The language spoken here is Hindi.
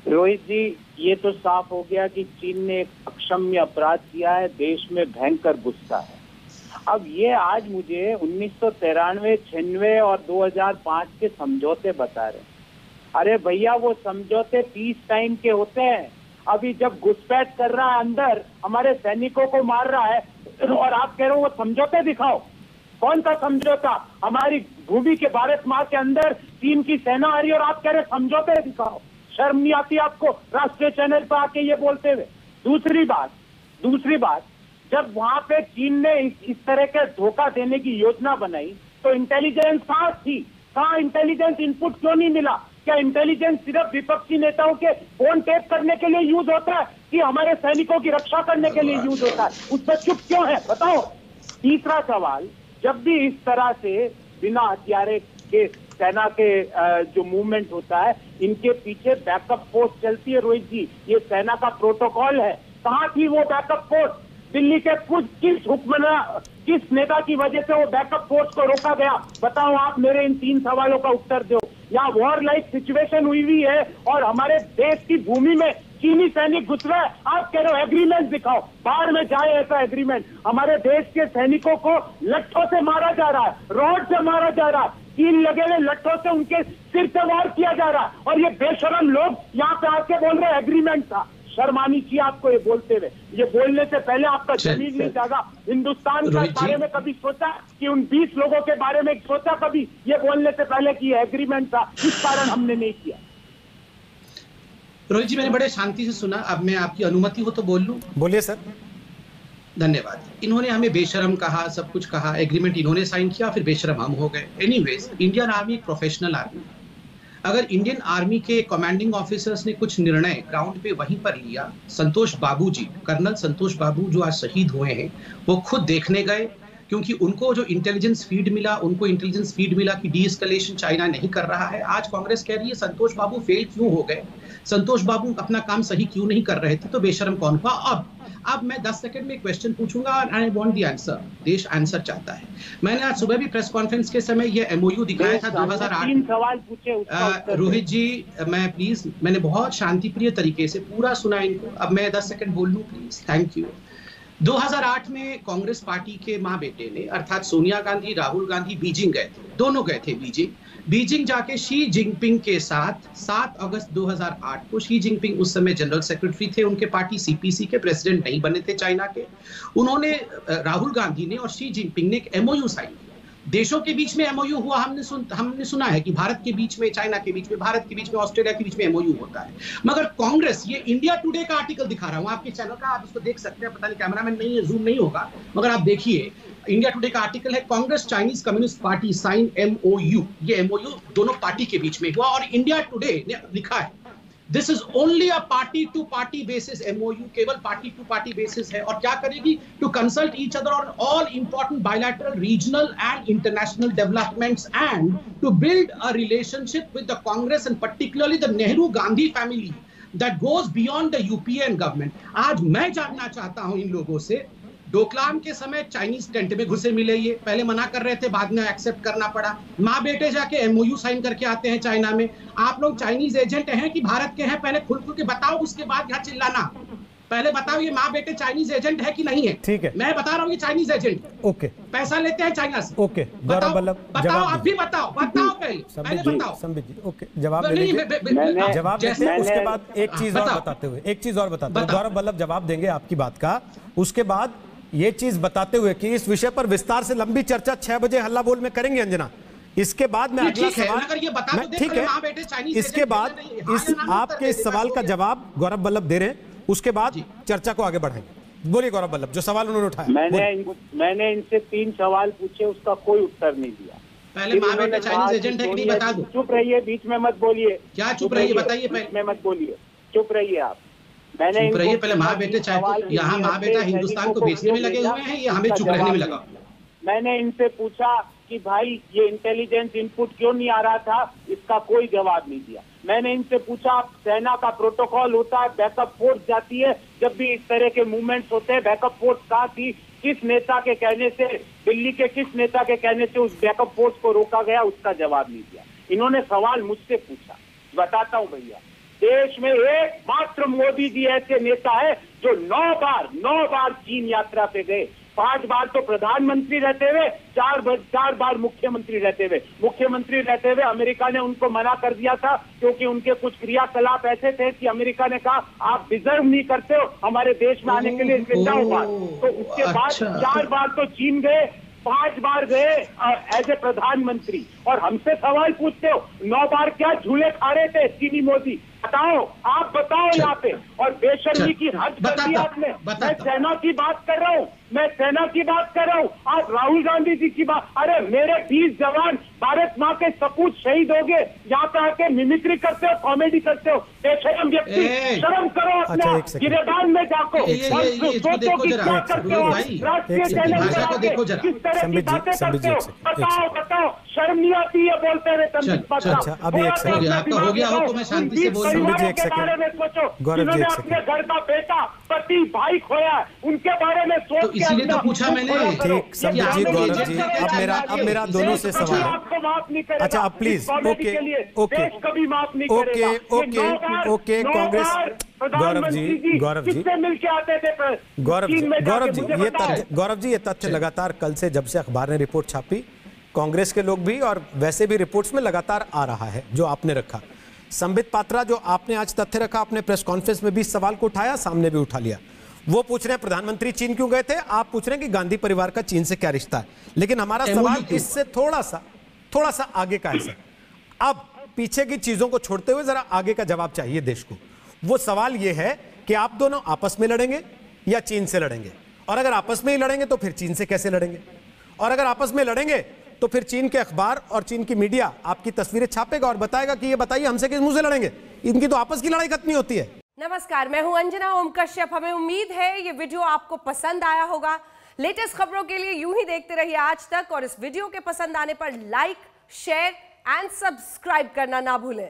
रोहित जी, ये तो साफ हो गया कि चीन ने एक अक्षम्य अपराध किया है, देश में भयंकर गुस्सा है। अब ये आज मुझे 1993, 96 और 2005 के समझौते बता रहे हैं। अरे भैया, वो समझौते पीस टाइम के होते हैं। अभी जब घुसपैठ कर रहा है अंदर, हमारे सैनिकों को मार रहा है, और आप कह रहे हो वो समझौते दिखाओ। कौन सा समझौता? हमारी भूमि के भारत माँ के अंदर चीन की सेना आ रही है और आप कह रहे समझौते दिखाओ। शर्म नहीं आती आपको राष्ट्रीय चैनल पर आके ये बोलते हुए? दूसरी बात, जब वहां पे चीन ने इस तरह के धोखा देने की योजना बनाई तो इंटेलिजेंस कहां थी? कहां इंटेलिजेंस इनपुट क्यों नहीं मिला? क्या इंटेलिजेंस सिर्फ विपक्षी नेताओं के फोन टेप करने के लिए यूज होता है कि हमारे सैनिकों की रक्षा करने के लिए यूज होता है? उस पर चुप क्यों है, बताओ। तीसरा सवाल, जब भी इस तरह से बिना हथियारे के सेना के जो मूवमेंट होता है, इनके पीछे बैकअप फोर्स चलती है। रोहित जी, ये सेना का प्रोटोकॉल है। कहां थी वो बैकअप फोर्स? दिल्ली के किस नेता की वजह से वो बैकअप फोर्स को रोका गया? बताओ आप, मेरे इन 3 सवालों का उत्तर दो। यहाँ वॉर लाइक सिचुएशन हुई है और हमारे देश की भूमि में चीनी सैनिक घुस रहे हैं। आप कह रहे हो एग्रीमेंट दिखाओ। बाहर में जाए ऐसा एग्रीमेंट। हमारे देश के सैनिकों को लट्ठों से मारा जा रहा है, रॉड से मारा जा रहा है, कील लगे हुए लट्ठों से उनके सिर पे वार किया जा रहा है, और ये बेशरम लोग यहाँ पे आके बोल रहे हैं एग्रीमेंट था। शर्म आनी चाहिए आपको ये बोलते हुए। ये बोलने से पहले आपका जमीन नहीं जागा। हिंदुस्तान के बारे में कभी सोचा कि उन 20 लोगों के बारे में सोचा कभी ये बोलने से पहले कि ये एग्रीमेंट था? इस कारण हमने नहीं किया। रोहित जी, मैंने बड़े शांति से सुना। अब मैं आपकी अनुमति हो तो बोल लूं? बोलिए सर। धन्यवाद। इन्होंने हमें बेशरम कहा, सब कुछ कहा, एग्रीमेंट इन्होंने साइन किया, फिर बेशरम हम हो गए। एनीवेज, इंडियन आर्मी एक प्रोफेशनल आर्मी। अगर इंडियन आर्मी के कमांडिंग ऑफिसर्स ने कुछ निर्णय ग्राउंड पे वहीं पर लिया, संतोष बाबू जी, कर्नल संतोष बाबू जो आज शहीद हुए हैं, वो खुद देखने गए, क्योंकि उनको जो इंटेलिजेंस फीड मिला कि डी एस्केलेशन चाइना नहीं कर रहा है। आज कांग्रेस कह रही है संतोष बाबू फेल क्यों हो गए, संतोष बाबू अपना काम सही क्यों नहीं कर रहे थे, तो बेशरम कौन हुआ? अब मैं 10 सेकंड में एक क्वेश्चन पूछूंगा और आई वांट द आंसर। देश आंसर चाहता है। मैंने आज सुबह भी प्रेस कॉन्फ्रेंस के समय ये एमओयू दिखाया था 2008। 3 सवाल पूछे। रोहित जी, मैंने बहुत शांतिप्रिय तरीके से पूरा सुना इनको। अब मैं 10 सेकंड बोल लूं प्लीज? Thank you. 2008 में कांग्रेस पार्टी के मां बेटे ने, अर्थात सोनिया गांधी, राहुल गांधी बीजिंग गए थे। दोनों गए थे बीजिंग जाके शी जिनपिंग के साथ 7 अगस्त 2008 को, शी जिनपिंग उस समय जनरल सेक्रेटरी थे उनके पार्टी सीपीसी के, प्रेसिडेंट नहीं बने थे चाइना के। उन्होंने, राहुल गांधी ने और शी जिनपिंग ने एक एमओयू साइन किया। देशों के बीच में एमओयू हुआ, हमने सुना है कि भारत के बीच में, चाइना के बीच में, भारत के बीच में, ऑस्ट्रेलिया के बीच में एमओयू होता है। मगर कांग्रेस, ये इंडिया टुडे का आर्टिकल दिखा रहा हूं आपके चैनल का, आप इसको देख सकते हैं, पता नहीं कैमरामैन नहीं है, जूम नहीं होगा, मगर आप देखिए, इंडिया टुडे का आर्टिकल है, Congress Chinese communist party sign MOU. ये एमओयू दोनों पार्टी के बीच में हुआ और इंडिया टुडे ने लिखा है this is only a party to party basis MOU, केवल पार्टी टू पार्टी बेसिस है। और क्या करेगी? To consult each other on all important bilateral, regional and international developments and to build a relationship with the Congress and particularly the Nehru Gandhi family that goes beyond the UPA government. आज मैं जानना चाहता हूं इन लोगों से, डोकलाम के समय चाइनीज टेंट में घुसे मिले, ये पहले मना कर रहे थे, बाद में एक्सेप्ट करना पड़ा। माँ बेटे जाके एमओयू साइन करके आते हैं चाइना में। आप लोग चाइनीज एजेंट हैं कि भारत के हैं? पहले खुल के बताओ, उसके बाद यहाँ चिल्लाना। पहले बताओ ये माँ बेटे चाइनीज एजेंट है कि नहीं है? ठीक है, मैं बता रहा हूँ ये चाइनीज एजेंट। ओके, पैसा लेते हैं चाइना से। ओके, गौरव वल्लभ, बताओ, आप भी बताओ पहले बताओ। संबित जी, ओके, जवाब देते हैं। उसके बाद एक चीज और बताते हुए, गौरव वल्लभ जवाब देंगे आपकी बात का। उसके बाद ये चीज बताते हुए कि इस विषय पर विस्तार से लंबी चर्चा 6 बजे हल्ला बोल में करेंगे अंजना। इसके बाद में अगला सवाल, ठीक है, इसके बाद इस आपके इस सवाल का जवाब गौरव वल्लभ दे रहे हैं, उसके बाद चर्चा को आगे बढ़ाएंगे। बोलिए गौरव वल्लभ, जो सवाल उन्होंने उठाया। मैंने इनसे 3 सवाल पूछे, उसका कोई उत्तर नहीं दिया। पहले माँ बेटे चाइनीज एजेंट है कि नहीं बता दो। चुप रहिए, बीच में मत बोलिए। क्या चुप रहिए? बताइए, बीच में मत बोलिए, चुप रहिए आप। मैंने पहले माँ बेटे यहाँ माँ बेटा हिंदुस्तान को बेचने में लगे हुए हैं, ये हमें चुप रहने में लगा। मैंने इनसे पूछा कि भाई ये इंटेलिजेंस इनपुट क्यों नहीं आ रहा था, इसका कोई जवाब नहीं दिया। मैंने इनसे पूछा, सेना का प्रोटोकॉल होता है, बैकअप फोर्स जाती है, जब भी इस तरह के मूवमेंट्स होते हैं, बैकअप फोर्स कहाँ थी, किस नेता के कहने से, दिल्ली के किस नेता के कहने से उस बैकअप फोर्स को रोका गया, उसका जवाब नहीं दिया। इन्होंने सवाल मुझसे पूछा, बताता हूँ भैया। देश में एकमात्र मोदी जी ऐसे नेता है जो 9 बार चीन यात्रा पे गए। 5 बार तो प्रधानमंत्री रहते हुए, 4 बार मुख्यमंत्री रहते हुए अमेरिका ने उनको मना कर दिया था, क्योंकि उनके कुछ क्रियाकलाप ऐसे थे कि अमेरिका ने कहा आप डिजर्व नहीं करते हो हमारे देश में आने के लिए, इसलिए जाओ बात। तो उसके बाद 4 बार तो चीन गए, 5 बार गए एज ए प्रधानमंत्री, और हमसे सवाल पूछते हो 9 बार क्या झूले खा रहे थे चीनी मोदी? बताओ, आप बताओ यहाँ पे। और बेशर्मी की हद कर दी आपने। मैं सेना की बात कर रहा हूँ, आप राहुल गांधी जी की बात। अरे मेरे 20 जवान भारत माँ के सपूत शहीद हो गए, यहाँ पे आके मिमिक्री करते हो, कॉमेडी करते हो। बेशरम व्यक्ति, शर्म करो अपना, गिरेबान में जाको सोचो कि क्या करते हो, राष्ट्रीय चैनल पर आके किस तरह की बातें करते हो। बताओ, शर्म नहीं आती है बोलते हुए? हो गया हो तो मैं शांति से बोल रहा हूं। के बारे में सोचो, जिन्होंने अपने घर का बेटा, पति, भाई खोया, उनके बारे में सोच तो इसीलिए तो पूछा मैंने। ठीक, संबित जी, गौरव जी, अब मेरा दोनों से सवाल है। आपको माफ नहीं करेगा। अच्छा, अब प्लीज, ओके, कभी माफ नहीं करेगा। ओके, कांग्रेस, गौरव जी मिलके आते थे गौरव जी, ये तथ्य लगातार कल से, जब से अखबार ने रिपोर्ट छापी, कांग्रेस के लोग भी और वैसे भी रिपोर्ट्स में लगातार आ रहा है जो आपने रखा। संबित पात्रा, जो आपने आज तथ्य रखा, आपने प्रेस कॉन्फ्रेंस में भी इस सवाल को उठाया, सामने भी उठा लिया। वो पूछ रहे हैं प्रधानमंत्री चीन क्यों गए थे, आप पूछ रहे हैं कि गांधी परिवार का चीन से क्या रिश्ता है। लेकिन हमारा सवाल इससे थोड़ा सा आगे का है सर। अब पीछे की चीजों को छोड़ते हुए जरा आगे का जवाब चाहिए देश को। वो सवाल ये है कि आप दोनों आपस में लड़ेंगे या चीन से लड़ेंगे, और अगर आपस में ही लड़ेंगे तो फिर चीन से कैसे लड़ेंगे, और अगर आपस में लड़ेंगे तो फिर चीन के अखबार और चीन की मीडिया आपकी तस्वीरें छापेगा और बताएगा कि ये बताइए हमसे किस मुंह से लड़ेंगे। इनकी तो आपस की लड़ाई खत्म नहीं होती है। नमस्कार, मैं हूं अंजना ओम कश्यप। हमें उम्मीद है ये वीडियो आपको पसंद आया होगा। लेटेस्ट खबरों के लिए यूं ही देखते रहिए आज तक, और इस वीडियो के पसंद आने पर लाइक, शेयर एंड सब्सक्राइब करना ना भूलें।